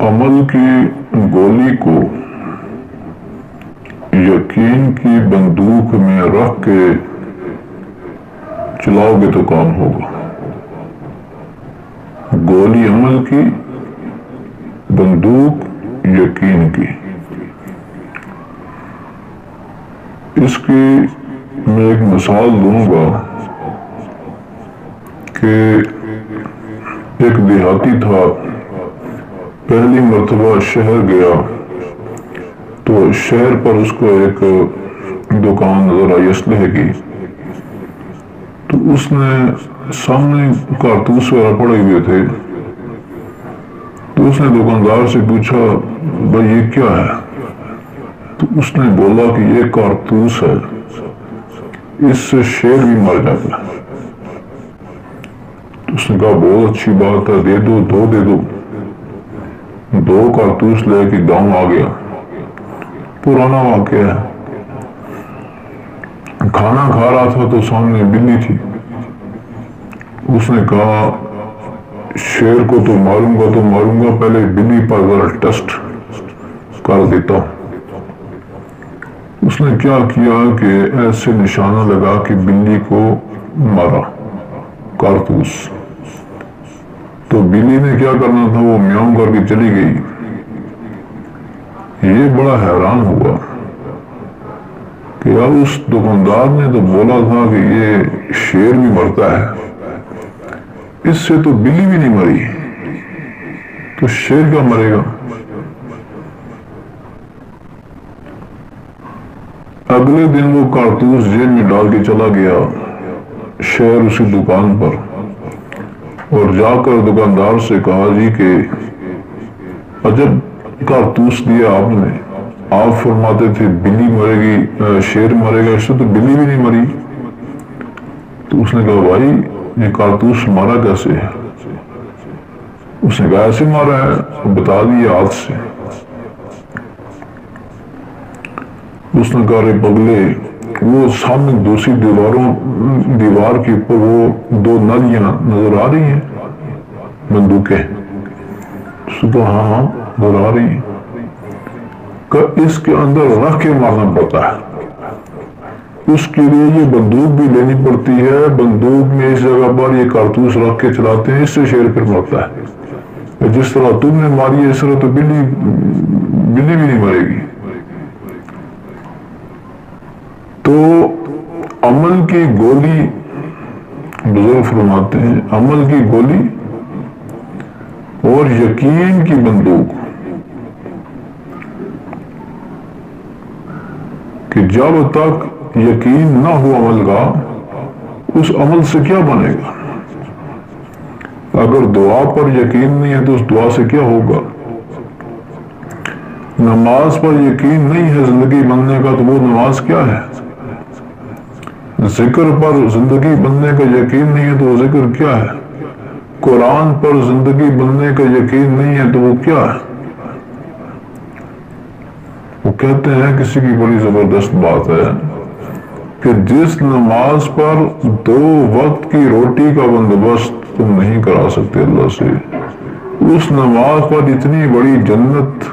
عمل کی گولی کو یقین کی بندوق میں رکھ کے چلاؤ گے تو کام ہوگا. گولی عمل کی، بندوق یقین کی. اس کی میں ایک مثال دوں گا کہ ایک دیہاتی تھا، پہلی مرتبہ شہر گیا تو شہر پر اس کو ایک دکان نظر آئی اسلحے کی. تو اس نے سامنے کارتوس وغیرہ پڑے ہوئے تھے، تو اس نے دکاندار سے پوچھا بھائی یہ کیا ہے؟ تو اس نے بولا کہ یہ کارتوس ہے، اس سے شیر بھی مر جاتا ہے. تو اس نے کہا بہت اچھی بات ہے، دے دو، دو دے دو. 2 کارتوس لے کے گاؤں آ گیا. پرانا واقعہ ہے. کھانا کھا رہا تھا تو سامنے بلی تھی. اس نے کہا شیر کو تو ماروں گا، پہلے بلی پر ذرا ٹیسٹ کر دیتا ہوں. اس نے کیا کیا کہ ایسے نشانہ لگا کہ بلی کو مارا کارتوس. تو بلی نے کیا کرنا تھا، وہ میاؤں کر کے چلی گئی. یہ بڑا حیران ہوا کہ یار اس دکاندار نے تو بولا تھا کہ یہ شیر بھی مرتا ہے، اس سے تو بلی بھی نہیں مری، تو شیر کیا مرے گا؟ اگلے دن وہ کارتوس جیب میں ڈال کے چلا گیا شہر اسی دکان پر، اور جا کر دکاندار سے کہا جی کہ عجب کارتوس دیا آپ نے، آپ فرماتے تھے بلی مرے گی، شیر مرے گا، اس سے تو بلی بھی نہیں مری. تو اس نے کہا بھائی یہ کارتوس مارا کیسے ہے؟ اس نے کہا ایسے مارا ہے، بتا دیا ہاتھ سے. اس نے کہا رے پگلے، وہ سامنے دوسری دیوار کے اوپر وہ 2 نلیاں نظر آ رہی ہیں بندوقیں. اس نے کہا ہاں نظر آ رہی ہیں. کہ اس کے اندر رکھ کے مارنا پڑتا ہے، اس کے لیے یہ بندوق بھی لینی پڑتی ہے. بندوق میں اس جگہ پر یہ کارتوس رکھ کے چلاتے ہیں، اس سے شیر پھر مرتا ہے. جس طرح تم نے ماری ہے اس طرح تو بلی بھی نہیں مرے گی. تو عمل کی گولی، بزرگ فرماتے ہیں عمل کی گولی اور یقین کی بندوق، کہ جب تک یقین نہ ہو عمل کا، اس عمل سے کیا بنے گا؟ اگر دعا پر یقین نہیں ہے تو اس دعا سے کیا ہوگا؟ نماز پر یقین نہیں ہے زندگی بننے کا تو وہ نماز کیا ہے؟ ذکر پر زندگی بننے کا یقین نہیں ہے تو وہ ذکر کیا ہے؟ قرآن پر زندگی بننے کا یقین نہیں ہے تو وہ کیا ہے؟ وہ کہتے ہیں کسی کی بڑی زبردست بات ہے کہ جس نماز پر 2 وقت کی روٹی کا بندوبست تم نہیں کرا سکتے اللہ سے، اس نماز پر اتنی بڑی جنت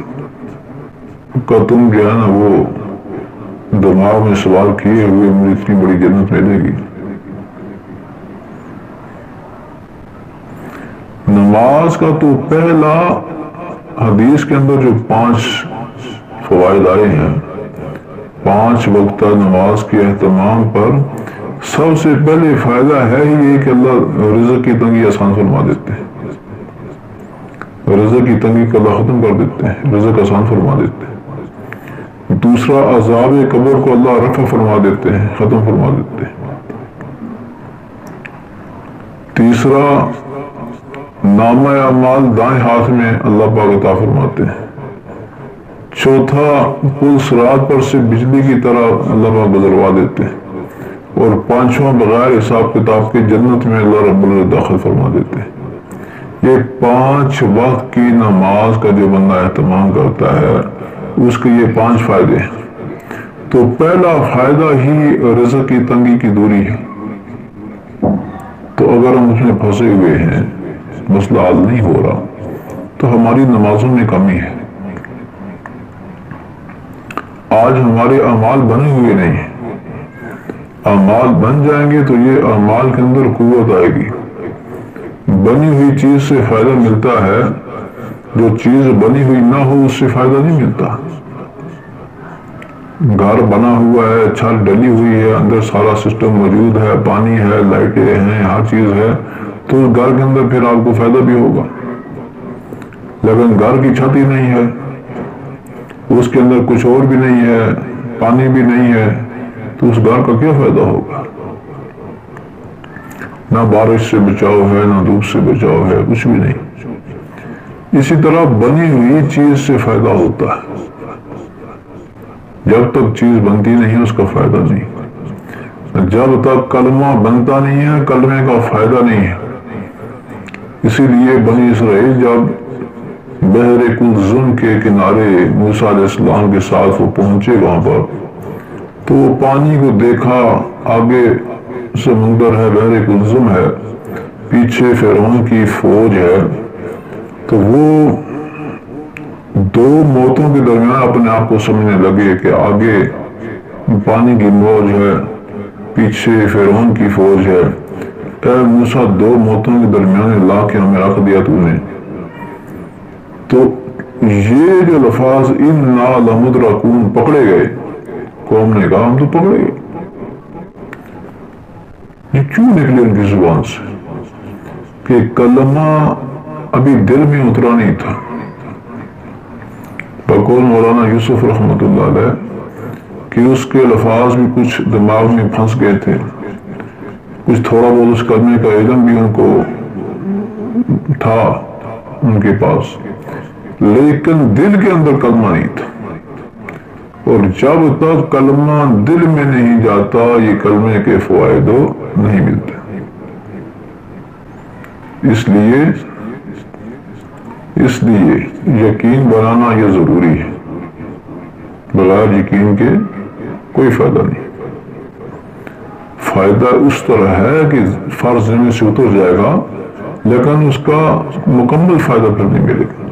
کا تم جو ہے نا وہ دماغ میں سوال کیے ہوئے مجھے اتنی بڑی جنت ملے گی. نماز کا تو پہلا حدیث کے اندر جو 5 فوائد آئے ہیں، 5 وقتہ نماز کے اہتمام پر سب سے پہلے فائدہ ہے ہی یہ کہ اللہ رزق کی تنگی آسان فرما دیتے ہیں. رزق کی تنگی کو اللہ ختم کر دیتے ہیں، رزق آسان فرما دیتے ہیں. دوسرا عذاب قبر کو اللہ رفع فرما دیتے ہیں، ختم فرما دیتے ہیں. تیسرا نامہ اعمال دائیں ہاتھ میں اللہ پاک عطا فرماتے ہیں. چوتھا پل صراط پر سے بجلی کی طرح اللہ پاک گزروا دیتے ہیں. اور 5واں بغیر حساب کتاب کے جنت میں اللہ رب العزت داخل فرما دیتے ہیں. یہ 5 وقت کی نماز کا جو بندہ اہتمام کرتا ہے اس کے یہ 5 فائدے ہیں. تو پہلا فائدہ ہی رزق کی تنگی کی دوری ہے. تو اگر ہم اس میں پھنسے ہوئے ہیں، مسئلہ حل نہیں ہو رہا، تو ہماری نمازوں میں کمی ہے. آج ہمارے اعمال بنے ہوئے نہیں ہیں. اعمال بن جائیں گے تو یہ اعمال کے اندر قوت آئے گی. بنی ہوئی چیز سے فائدہ ملتا ہے، جو چیز بنی ہوئی نہ ہو اس سے فائدہ نہیں ملتا. گھر بنا ہوا ہے، چھت ڈلی ہوئی ہے، اندر سارا سسٹم موجود ہے، پانی ہے، لائٹیں ہیں، ہر چیز ہے، تو اس گھر کے اندر پھر آپ کو فائدہ بھی ہوگا. لیکن گھر کی چھت ہی نہیں ہے، اس کے اندر کچھ اور بھی نہیں ہے، پانی بھی نہیں ہے، تو اس گھر کا کیا فائدہ ہوگا؟ نہ بارش سے بچاؤ ہے، نہ دھوپ سے بچاؤ ہے، کچھ بھی نہیں. اسی طرح بنی ہوئی چیز سے فائدہ ہوتا ہے. جب تک چیز بنتی نہیں اس کا فائدہ نہیں. جب تک کلمہ بنتا نہیں ہے کلمے کا فائدہ نہیں ہے. اسی لیے بنی اسرائیل جب بحر کلزم کے کنارے موسیٰ علیہ السلام کے ساتھ وہ پہنچے وہاں پر، تو وہ پانی کو دیکھا، آگے سمندر ہے، بحر کلزم ہے، پیچھے فرعون کی فوج ہے. تو وہ دو موتوں کے درمیان اپنے آپ کو سمجھنے لگے کہ آگے پانی کی موج ہے، پیچھے فرعون کی فوج ہے. اے موسیٰ، دو موتوں کے درمیان لا کے ہمیں رکھ دیا تو نے. تو یہ جو لفظ اِنَّا لَمُدْرَکُونَ پکڑے گئے، قوم نے کہا ہم تو پکڑے گئے. یہ کیوں نکلے ان کی زبان سے؟ کہ کلمہ ابھی دل میں اترا نہیں تھا. بقول مولانا یوسف رحمۃ اللہ علیہ کہ اس کے الفاظ بھی کچھ دماغ میں پھنس گئے تھے، کچھ تھوڑا بہت اس کلمے کا علم بھی ان کو تھا ان کے پاس، لیکن دل کے اندر کلمہ نہیں تھا. اور جب تک کلمہ دل میں نہیں جاتا یہ کلمے کے فوائد نہیں ملتے. اس لیے یقین بنانا یہ ضروری ہے. بغیر یقین کے کوئی فائدہ نہیں. فائدہ اس طرح ہے کہ فرض ذمہ سے اتر جائے گا، لیکن اس کا مکمل فائدہ پھر نہیں ملے گا.